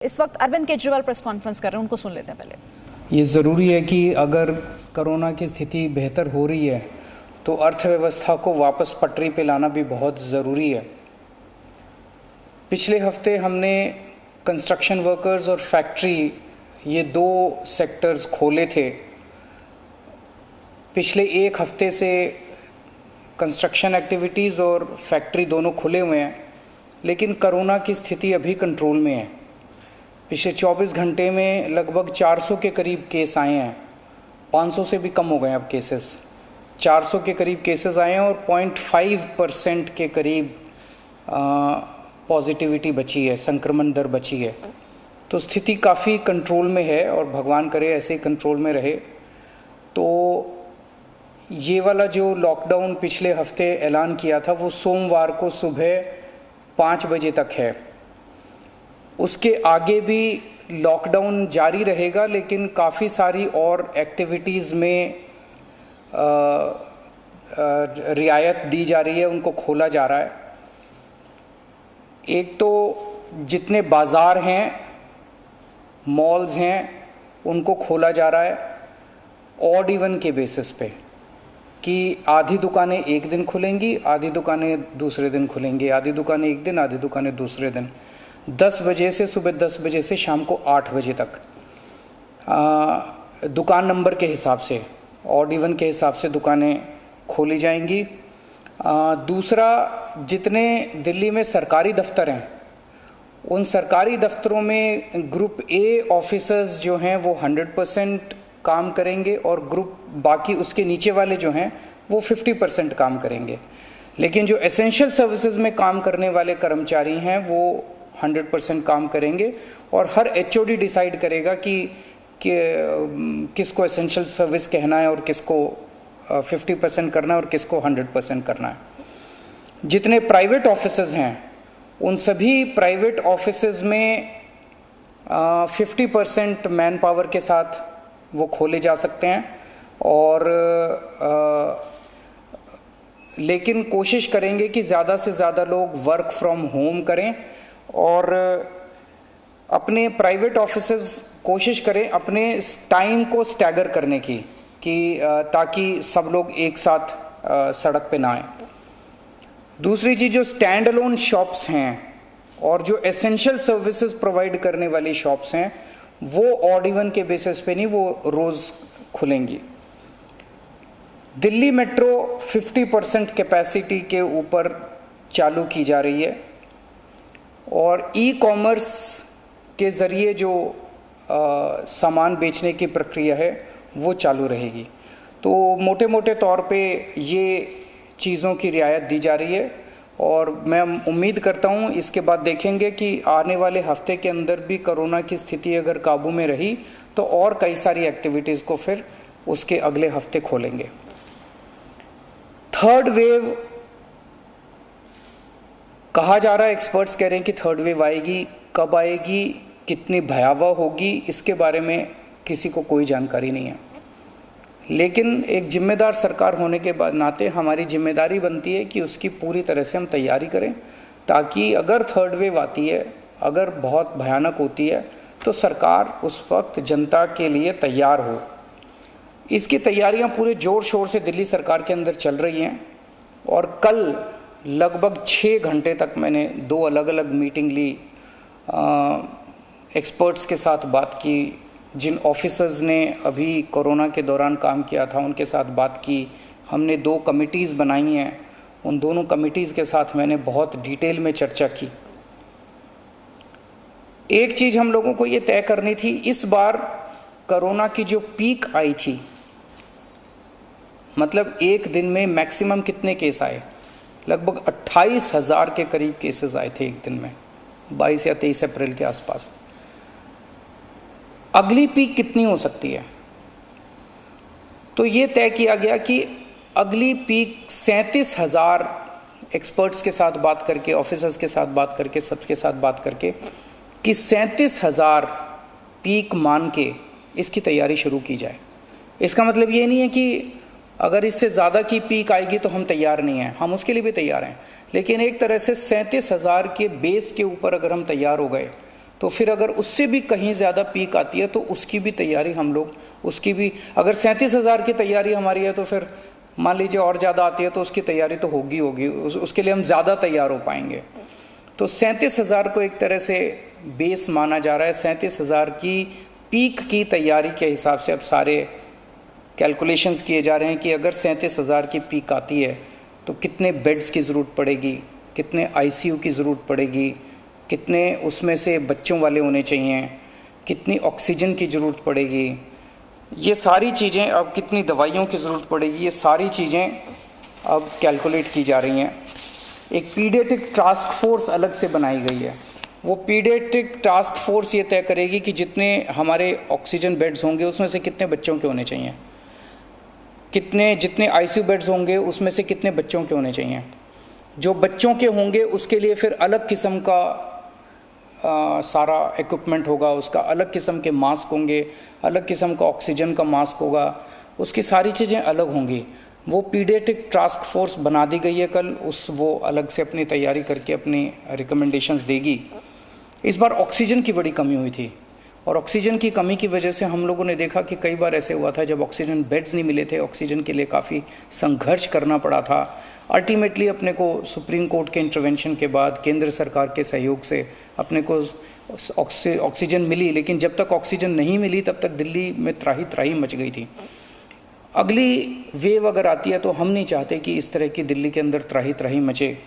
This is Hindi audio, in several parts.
इस वक्त अरविंद केजरीवाल प्रेस कॉन्फ्रेंस कर रहे हैं, उनको सुन लेते हैं पहले। ये ज़रूरी है कि अगर कोरोना की स्थिति बेहतर हो रही है तो अर्थव्यवस्था को वापस पटरी पे लाना भी बहुत ज़रूरी है। पिछले हफ्ते हमने कंस्ट्रक्शन वर्कर्स और फैक्ट्री ये दो सेक्टर्स खोले थे। पिछले एक हफ्ते से कंस्ट्रक्शन एक्टिविटीज़ और फैक्ट्री दोनों खुले हुए हैं, लेकिन कोरोना की स्थिति अभी कंट्रोल में है। पिछले 24 घंटे में लगभग 400 के करीब केस आए हैं, 500 से भी कम हो गए अब केसेस। 400 के करीब केसेस आए हैं और 0.5% के करीब पॉजिटिविटी बची है, संक्रमण दर बची है। तो स्थिति काफ़ी कंट्रोल में है और भगवान करे ऐसे ही कंट्रोल में रहे। तो ये वाला जो लॉकडाउन पिछले हफ्ते ऐलान किया था वो सोमवार को सुबह 5 बजे तक है। उसके आगे भी लॉकडाउन जारी रहेगा, लेकिन काफ़ी सारी और एक्टिविटीज़ में रियायत दी जा रही है, उनको खोला जा रहा है। एक तो जितने बाज़ार हैं, मॉल्स हैं, उनको खोला जा रहा है ऑड इवन के बेसिस पे कि आधी दुकानें एक दिन खुलेंगी, आधी दुकानें दूसरे दिन खुलेंगी, आधी दुकानें एक दिन, आधी दुकानें दूसरे दिन। 10 बजे से सुबह 10 बजे से शाम को 8 बजे तक दुकान नंबर के हिसाब से, ऑड इवन के हिसाब से दुकानें खोली जाएंगी। दूसरा, जितने दिल्ली में सरकारी दफ्तर हैं उन सरकारी दफ्तरों में ग्रुप ए ऑफिसर्स जो हैं वो 100% काम करेंगे और ग्रुप बाकी उसके नीचे वाले जो हैं वो 50% काम करेंगे। लेकिन जो एसेंशियल सर्विसेज में काम करने वाले कर्मचारी हैं वो 100% काम करेंगे और हर एचओडी डिसाइड करेगा कि किसको एसेंशियल सर्विस कहना है और किसको 50% करना है और किसको 100% करना है। जितने प्राइवेट ऑफिसेज हैं उन सभी प्राइवेट ऑफिसेज में 50% मैन पावर के साथ वो खोले जा सकते हैं और लेकिन कोशिश करेंगे कि ज़्यादा से ज़्यादा लोग वर्क फ्रॉम होम करें और अपने प्राइवेट ऑफिसेज कोशिश करें अपने टाइम को स्टैगर करने की ताकि सब लोग एक साथ सड़क पे ना आए। दूसरी चीज़, जो स्टैंड अलोन शॉप्स हैं और जो एसेंशियल सर्विसेज प्रोवाइड करने वाली शॉप्स हैं वो ऑड इवन के बेसिस पे नहीं, वो रोज़ खुलेंगी। दिल्ली मेट्रो 50% कैपेसिटी के ऊपर चालू की जा रही है और ई कॉमर्स के ज़रिए जो सामान बेचने की प्रक्रिया है वो चालू रहेगी। तो मोटे मोटे तौर पे ये चीज़ों की रियायत दी जा रही है और मैं उम्मीद करता हूँ इसके बाद देखेंगे कि आने वाले हफ्ते के अंदर भी कोरोना की स्थिति अगर काबू में रही तो और कई सारी एक्टिविटीज़ को फिर उसके अगले हफ्ते खोलेंगे। थर्ड वेव कहा जा रहा है, एक्सपर्ट्स कह रहे हैं कि थर्ड वेव आएगी, कब आएगी, कितनी भयावह होगी, इसके बारे में किसी को कोई जानकारी नहीं है। लेकिन एक जिम्मेदार सरकार होने के बाद नाते हमारी जिम्मेदारी बनती है कि उसकी पूरी तरह से हम तैयारी करें ताकि अगर थर्ड वेव आती है, अगर बहुत भयानक होती है तो सरकार उस वक्त जनता के लिए तैयार हो। इसकी तैयारियां पूरे ज़ोर शोर से दिल्ली सरकार के अंदर चल रही हैं और कल लगभग 6 घंटे तक मैंने 2 अलग अलग मीटिंग ली, एक्सपर्ट्स के साथ बात की, जिन ऑफिसर्स ने अभी कोरोना के दौरान काम किया था उनके साथ बात की। हमने 2 कमिटीज़ बनाई हैं, उन दोनों कमिटीज़ के साथ मैंने बहुत डिटेल में चर्चा की। एक चीज़ हम लोगों को ये तय करनी थी, इस बार कोरोना की जो पीक आई थी, मतलब एक दिन में मैक्सिमम कितने केस आए, लगभग 28,000 के करीब केसेस आए थे एक दिन में, 22 या 23 अप्रैल के आसपास। अगली पीक कितनी हो सकती है? तो ये तय किया गया कि अगली पीक 37,000, एक्सपर्ट्स के साथ बात करके, ऑफिसर्स के साथ बात करके, सबके साथ बात करके कि 37,000 पीक मान के इसकी तैयारी शुरू की जाए। इसका मतलब ये नहीं है कि अगर इससे ज़्यादा की पीक आएगी तो हम तैयार नहीं हैं, हम उसके लिए भी तैयार हैं, लेकिन एक तरह से 37,000 के बेस के ऊपर अगर हम तैयार हो गए तो फिर अगर उससे भी कहीं ज़्यादा पीक आती है तो उसकी भी तैयारी हम लोग, उसकी भी अगर 37,000 की तैयारी हमारी है तो फिर मान लीजिए और ज़्यादा आती है तो उसकी तैयारी तो होगी उसके लिए हम ज़्यादा तैयार हो पाएंगे। तो 37,000 को एक तरह से बेस माना जा रहा है। 37,000 की पीक की तैयारी के हिसाब से अब सारे कैलकुलेशंस किए जा रहे हैं कि अगर 37,000 की पीक आती है तो कितने बेड्स की ज़रूरत पड़ेगी, कितने आईसीयू की ज़रूरत पड़ेगी, कितने उसमें से बच्चों वाले होने चाहिए, कितनी ऑक्सीजन की ज़रूरत पड़ेगी, ये सारी चीज़ें, अब कितनी दवाइयों की ज़रूरत पड़ेगी, ये सारी चीज़ें अब कैलकुलेट की जा रही हैं। एक पीडियाट्रिक टास्क फोर्स अलग से बनाई गई है। वो पीडियाट्रिक टास्क फोर्स ये तय करेगी कि जितने हमारे ऑक्सीजन बेड्स होंगे उसमें से कितने बच्चों के होने चाहिए, जितने आईसीयू बेड्स होंगे उसमें से कितने बच्चों के होने चाहिए। जो बच्चों के होंगे उसके लिए फिर अलग किस्म का सारा इक्विपमेंट होगा, उसका अलग किस्म के मास्क होंगे, अलग किस्म का ऑक्सीजन का मास्क होगा, उसकी सारी चीज़ें अलग होंगी। वो पीडियाट्रिक टास्क फोर्स बना दी गई है कल, वो अलग से अपनी तैयारी करके अपनी रिकमेंडेशंस देगी। इस बार ऑक्सीजन की बड़ी कमी हुई थी और ऑक्सीजन की कमी की वजह से हम लोगों ने देखा कि कई बार ऐसे हुआ था जब ऑक्सीजन बेड्स नहीं मिले थे, ऑक्सीजन के लिए काफ़ी संघर्ष करना पड़ा था। अल्टीमेटली अपने को सुप्रीम कोर्ट के इंटरवेंशन के बाद केंद्र सरकार के सहयोग से अपने को ऑक्सीजन मिली, लेकिन जब तक ऑक्सीजन नहीं मिली तब तक दिल्ली में त्राही त्राही मच गई थी। अगली वेव अगर आती है तो हम नहीं चाहते कि इस तरह की दिल्ली के अंदर त्राही त्राही मचे,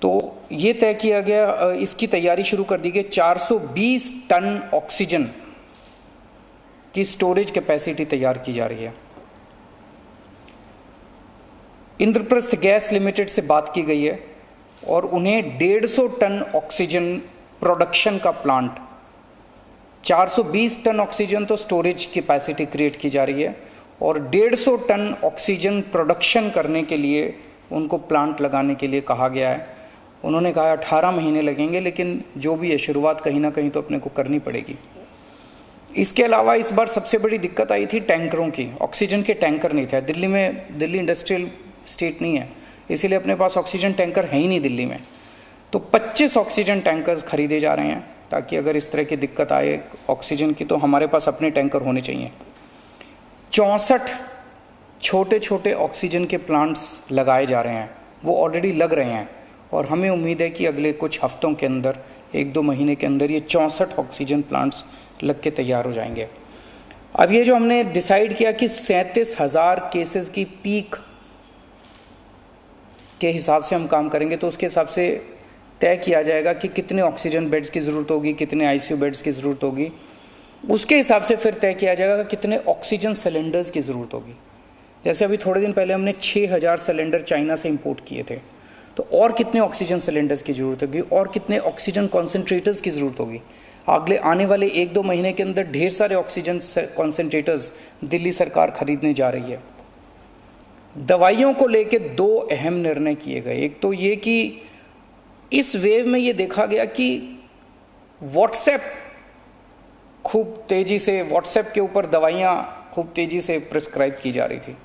तो ये तय किया गया, इसकी तैयारी शुरू कर दी गई। 420 टन ऑक्सीजन की स्टोरेज कैपेसिटी तैयार की जा रही है। इंद्रप्रस्थ गैस लिमिटेड से बात की गई है और उन्हें 150 टन ऑक्सीजन प्रोडक्शन का प्लांट, 420 टन ऑक्सीजन तो स्टोरेज कैपेसिटी क्रिएट की जा रही है और 150 टन ऑक्सीजन प्रोडक्शन करने के लिए उनको प्लांट लगाने के लिए कहा गया है। उन्होंने कहा 18 महीने लगेंगे, लेकिन जो भी है शुरुआत कहीं ना कहीं तो अपने को करनी पड़ेगी। इसके अलावा इस बार सबसे बड़ी दिक्कत आई थी टैंकरों की। ऑक्सीजन के टैंकर नहीं थे दिल्ली में, दिल्ली इंडस्ट्रियल स्टेट नहीं है, इसीलिए अपने पास ऑक्सीजन टैंकर है ही नहीं दिल्ली में। तो 25 ऑक्सीजन टैंकर्स खरीदे जा रहे हैं ताकि अगर इस तरह की दिक्कत आए ऑक्सीजन की तो हमारे पास अपने टैंकर होने चाहिए। 64 छोटे छोटे ऑक्सीजन के प्लांट्स लगाए जा रहे हैं, वो ऑलरेडी लग रहे हैं और हमें उम्मीद है कि अगले कुछ हफ्तों के अंदर, 1-2 महीने के अंदर ये 64 ऑक्सीजन प्लांट्स लग के तैयार हो जाएंगे। अब ये जो हमने डिसाइड किया कि 37,000 केसेस की पीक के हिसाब से हम काम करेंगे, तो उसके हिसाब से तय किया जाएगा कि कितने ऑक्सीजन बेड्स की ज़रूरत होगी, कितने आईसीयू बेड्स की ज़रूरत होगी। उसके हिसाब से फिर तय किया जाएगा कि कितने ऑक्सीजन सिलेंडर्स की ज़रूरत होगी। जैसे अभी थोड़े दिन पहले हमने 6,000 सिलेंडर चाइना से इंपोर्ट किए थे, तो और कितने ऑक्सीजन सिलेंडर्स की ज़रूरत होगी और कितने ऑक्सीजन कॉन्सेंट्रेटर्स की ज़रूरत होगी। अगले आने वाले 1-2 महीने के अंदर ढेर सारे ऑक्सीजन कॉन्सेंट्रेटर्स दिल्ली सरकार खरीदने जा रही है। दवाइयों को लेके 2 अहम निर्णय किए गए। एक तो ये कि इस वेव में ये देखा गया कि व्हाट्सएप खूब तेज़ी से, व्हाट्सएप के ऊपर दवाइयाँ खूब तेज़ी से प्रिस्क्राइब की जा रही थी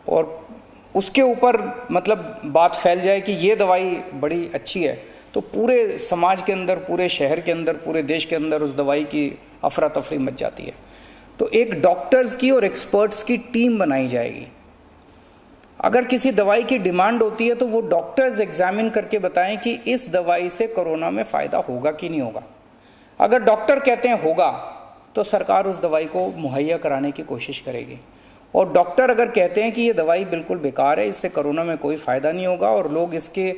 और उसके ऊपर मतलब बात फैल जाए कि ये दवाई बड़ी अच्छी है, तो पूरे समाज के अंदर, पूरे शहर के अंदर, पूरे देश के अंदर उस दवाई की अफरा तफरी मच जाती है। तो एक डॉक्टर्स की और एक्सपर्ट्स की टीम बनाई जाएगी। अगर किसी दवाई की डिमांड होती है तो वो डॉक्टर्स एग्जामिन करके बताएं कि इस दवाई से कोरोना में फ़ायदा होगा कि नहीं होगा। अगर डॉक्टर कहते हैं होगा तो सरकार उस दवाई को मुहैया कराने की कोशिश करेगी, और डॉक्टर अगर कहते हैं कि ये दवाई बिल्कुल बेकार है, इससे कोरोना में कोई फ़ायदा नहीं होगा और लोग इसके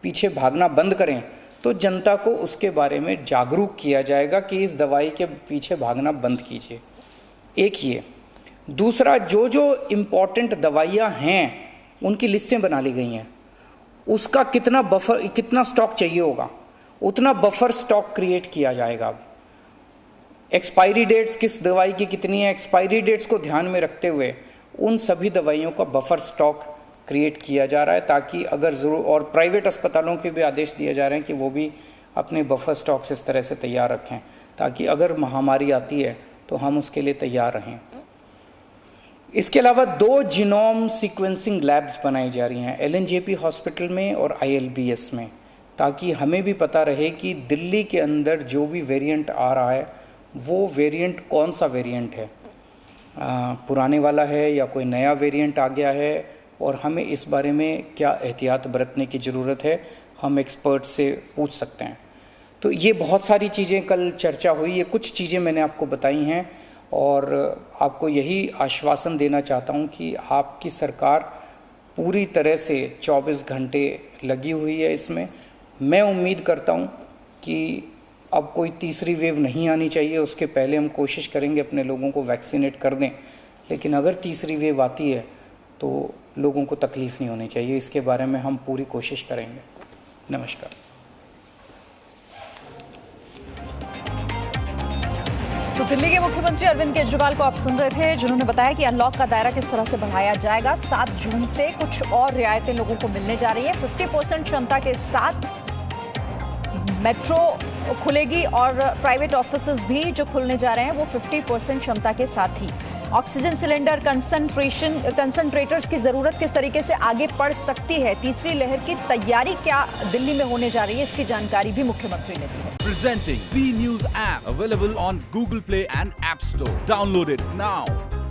पीछे भागना बंद करें, तो जनता को उसके बारे में जागरूक किया जाएगा कि इस दवाई के पीछे भागना बंद कीजिए। एक ये। दूसरा, जो जो इम्पॉर्टेंट दवाइयाँ हैं उनकी लिस्टें बना ली गई हैं, उसका कितना स्टॉक चाहिए होगा उतना बफर स्टॉक क्रिएट किया जाएगा। अब एक्सपायरी डेट्स किस दवाई की कितनी है, एक्सपायरी डेट्स को ध्यान में रखते हुए उन सभी दवाइयों का बफर स्टॉक क्रिएट किया जा रहा है, ताकि अगर ज़रूर, और प्राइवेट अस्पतालों के भी आदेश दिए जा रहे हैं कि वो भी अपने बफर स्टॉक्स इस तरह से तैयार रखें ताकि अगर महामारी आती है तो हम उसके लिए तैयार रहें। इसके अलावा 2 जीनोम सीक्वेंसिंग लैब्स बनाई जा रही हैं, LNJP हॉस्पिटल में और ILBS में। ताकि हमें भी पता रहे कि दिल्ली के अंदर जो भी वेरिएंट आ रहा है वो वेरिएंट कौन सा वेरिएंट है, पुराने वाला है या कोई नया वेरिएंट आ गया है, और हमें इस बारे में क्या एहतियात बरतने की ज़रूरत है, हम एक्सपर्ट से पूछ सकते हैं। तो ये बहुत सारी चीज़ें कल चर्चा हुई, ये कुछ चीज़ें मैंने आपको बताई हैं और आपको यही आश्वासन देना चाहता हूँ कि आपकी सरकार पूरी तरह से 24 घंटे लगी हुई है इसमें। मैं उम्मीद करता हूँ कि अब कोई तीसरी वेव नहीं आनी चाहिए, उसके पहले हम कोशिश करेंगे अपने लोगों को वैक्सीनेट कर दें, लेकिन अगर तीसरी वेव आती है तो लोगों को तकलीफ़ नहीं होनी चाहिए, इसके बारे में हम पूरी कोशिश करेंगे। नमस्कार। तो दिल्ली के मुख्यमंत्री अरविंद केजरीवाल को आप सुन रहे थे, जिन्होंने बताया कि अनलॉक का दायरा किस तरह से बढ़ाया जाएगा। 7 जून से कुछ और रियायतें लोगों को मिलने जा रही हैं। 50% क्षमता के साथ मेट्रो खुलेगी और प्राइवेट ऑफिसेज भी जो खुलने जा रहे हैं वो 50% क्षमता के साथ ही। ऑक्सीजन सिलेंडर, कंसंट्रेटर्स की जरूरत किस तरीके से आगे बढ़ सकती है, तीसरी लहर की तैयारी क्या दिल्ली में होने जा रही है, इसकी जानकारी भी मुख्यमंत्री ने दी है। Presenting V News app available on Google Play and App Store. Download it now.